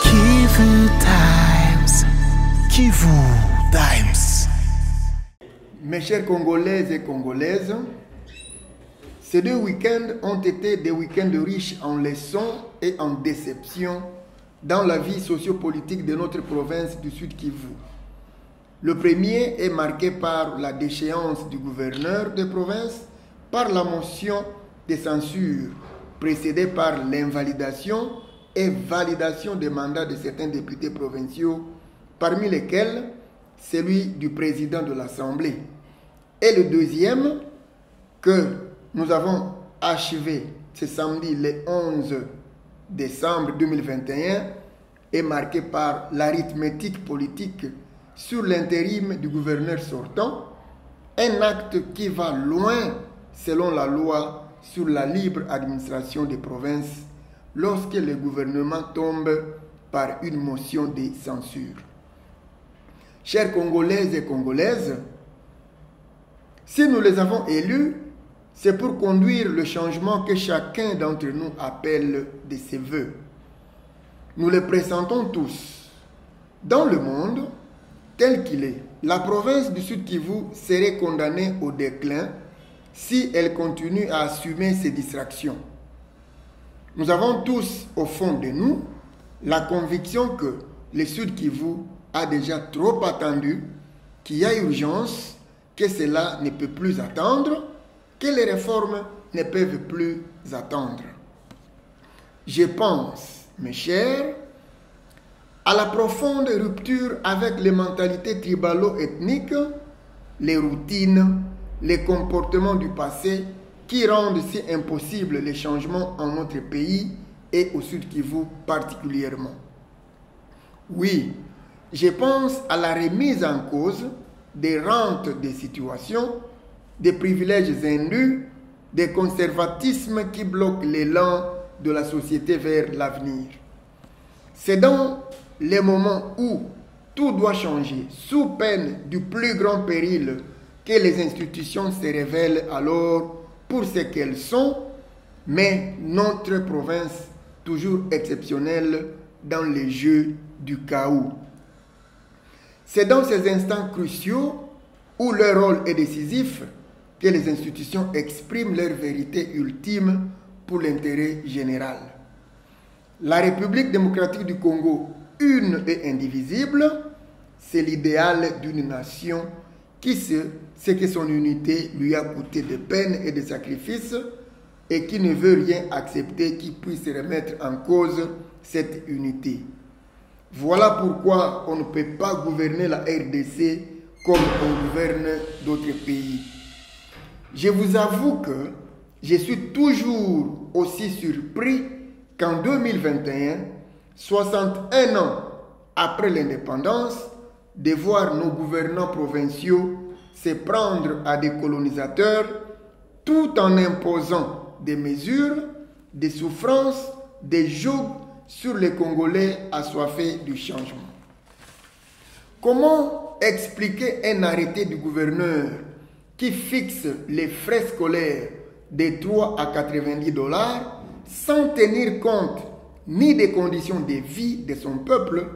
Kivu Times. Kivu Times. Mes chers Congolaises et Congolaises, ces 2 week-ends ont été des week-ends riches en leçons et en déceptions dans la vie sociopolitique de notre province du Sud Kivu. Le premier est marqué par la déchéance du gouverneur de province, par la motion de censure, précédée par l'invalidation et validation des mandats de certains députés provinciaux, parmi lesquels celui du président de l'Assemblée. Et le deuxième, que nous avons achevé ce samedi le 11 décembre 2021, est marqué par l'arithmétique politique sur l'intérim du gouverneur sortant, un acte qui va loin selon la loi sur la libre administration des provinces lorsque le gouvernement tombe par une motion de censure. Chers Congolaises et Congolaises, si nous les avons élus, c'est pour conduire le changement que chacun d'entre nous appelle de ses voeux. Nous le pressentons tous. Dans le monde tel qu'il est, la province du Sud Kivu serait condamnée au déclin si elle continue à assumer ses distractions. Nous avons tous, au fond de nous, la conviction que le Sud Kivu a déjà trop attendu, qu'il y a urgence, que cela ne peut plus attendre, que les réformes ne peuvent plus attendre. Je pense, mes chers, à la profonde rupture avec les mentalités tribalo-ethniques, les routines, les comportements du passé qui rendent si impossible les changements en notre pays et au Sud Kivu particulièrement. Oui, je pense à la remise en cause des rentes des situations, des privilèges indus, des conservatismes qui bloquent l'élan de la société vers l'avenir. C'est dans les moments où tout doit changer, sous peine du plus grand péril, que les institutions se révèlent alors pour ce qu'elles sont, mais notre province toujours exceptionnelle dans les jeux du chaos. C'est dans ces instants cruciaux où leur rôle est décisif que les institutions expriment leur vérité ultime pour l'intérêt général. La République démocratique du Congo, une et indivisible, c'est l'idéal d'une nation qui sait que son unité lui a coûté de peines et de sacrifices et qui ne veut rien accepter qui puisse remettre en cause cette unité. Voilà pourquoi on ne peut pas gouverner la RDC comme on gouverne d'autres pays. Je vous avoue que je suis toujours aussi surpris qu'en 2021, 61 ans après l'indépendance, de voir nos gouvernants provinciaux se prendre à des colonisateurs tout en imposant des mesures, des souffrances, des jougs sur les Congolais assoiffés du changement. Comment expliquer un arrêté du gouverneur qui fixe les frais scolaires de 3 à 90 $ sans tenir compte ni des conditions de vie de son peuple,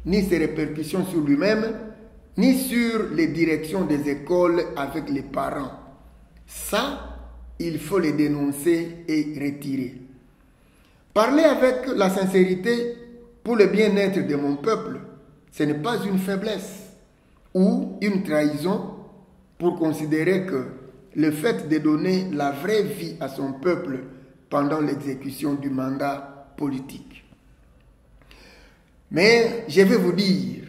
ni ses répercussions sur lui-même, ni sur les directions des écoles avec les parents? Ça, il faut les dénoncer et retirer. Parler avec la sincérité pour le bien-être de mon peuple, ce n'est pas une faiblesse ou une trahison pour considérer que le fait de donner la vraie vie à son peuple pendant l'exécution du mandat politique. Mais je vais vous dire,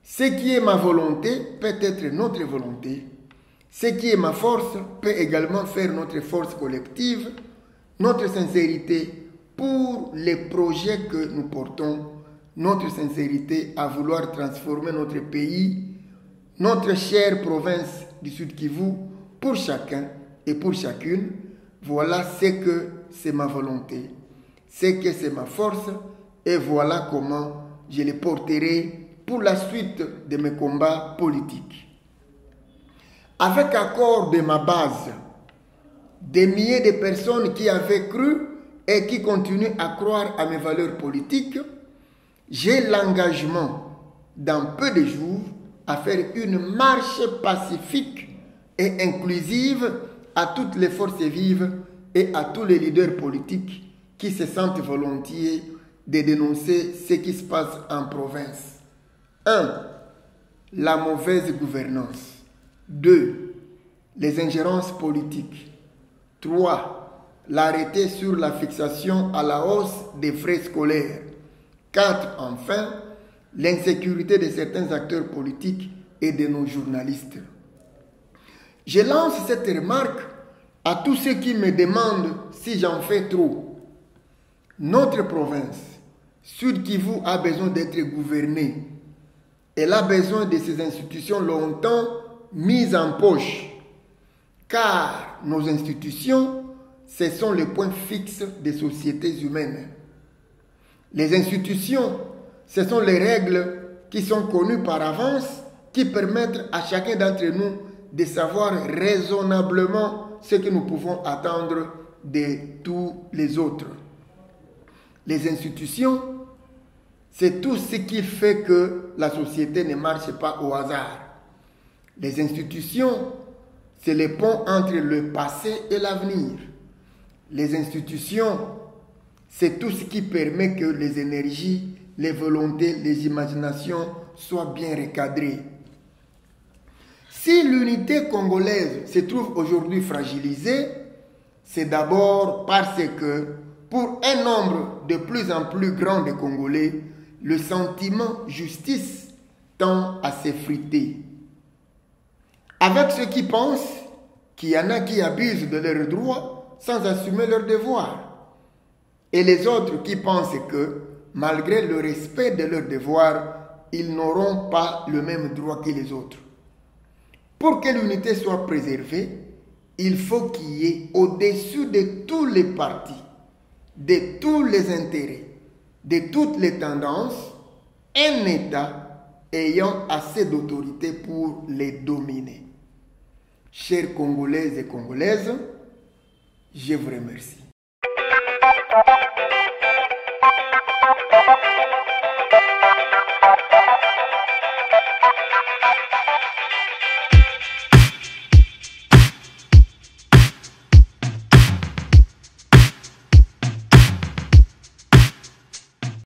ce qui est ma volonté peut être notre volonté, ce qui est ma force peut également faire notre force collective, notre sincérité pour les projets que nous portons, notre sincérité à vouloir transformer notre pays, notre chère province du Sud Kivu, pour chacun et pour chacune. Voilà ce que c'est ma volonté, ce que c'est ma force, et voilà comment je les porterai pour la suite de mes combats politiques. Avec accord de ma base, des milliers de personnes qui avaient cru et qui continue à croire à mes valeurs politiques, j'ai l'engagement, dans peu de jours, à faire une marche pacifique et inclusive à toutes les forces vives et à tous les leaders politiques qui se sentent volontiers de dénoncer ce qui se passe en province. 1. La mauvaise gouvernance. 2. Les ingérences politiques. 3. L'arrêté sur la fixation à la hausse des frais scolaires. 4. Enfin, l'insécurité de certains acteurs politiques et de nos journalistes. Je lance cette remarque à tous ceux qui me demandent si j'en fais trop. Notre province, Sud Kivu, a besoin d'être gouvernée. Elle a besoin de ces institutions longtemps mises en poche. Car nos institutions, ce sont les points fixes des sociétés humaines. Les institutions, ce sont les règles qui sont connues par avance, qui permettent à chacun d'entre nous de savoir raisonnablement ce que nous pouvons attendre de tous les autres. Les institutions, c'est tout ce qui fait que la société ne marche pas au hasard. Les institutions, c'est le pont entre le passé et l'avenir. Les institutions, c'est tout ce qui permet que les énergies, les volontés, les imaginations soient bien recadrées. Si l'unité congolaise se trouve aujourd'hui fragilisée, c'est d'abord parce que, pour un nombre de plus en plus grand de Congolais, le sentiment justice tend à s'effriter. Avec ceux qui pensent qu'il y en a qui abusent de leurs droits sans assumer leurs devoirs, et les autres qui pensent que, malgré le respect de leurs devoirs, ils n'auront pas le même droit que les autres. Pour que l'unité soit préservée, il faut qu'il y ait au-dessus de tous les partis, de tous les intérêts, de toutes les tendances, un État ayant assez d'autorité pour les dominer. Chers Congolaises et Congolaises, je vous remercie.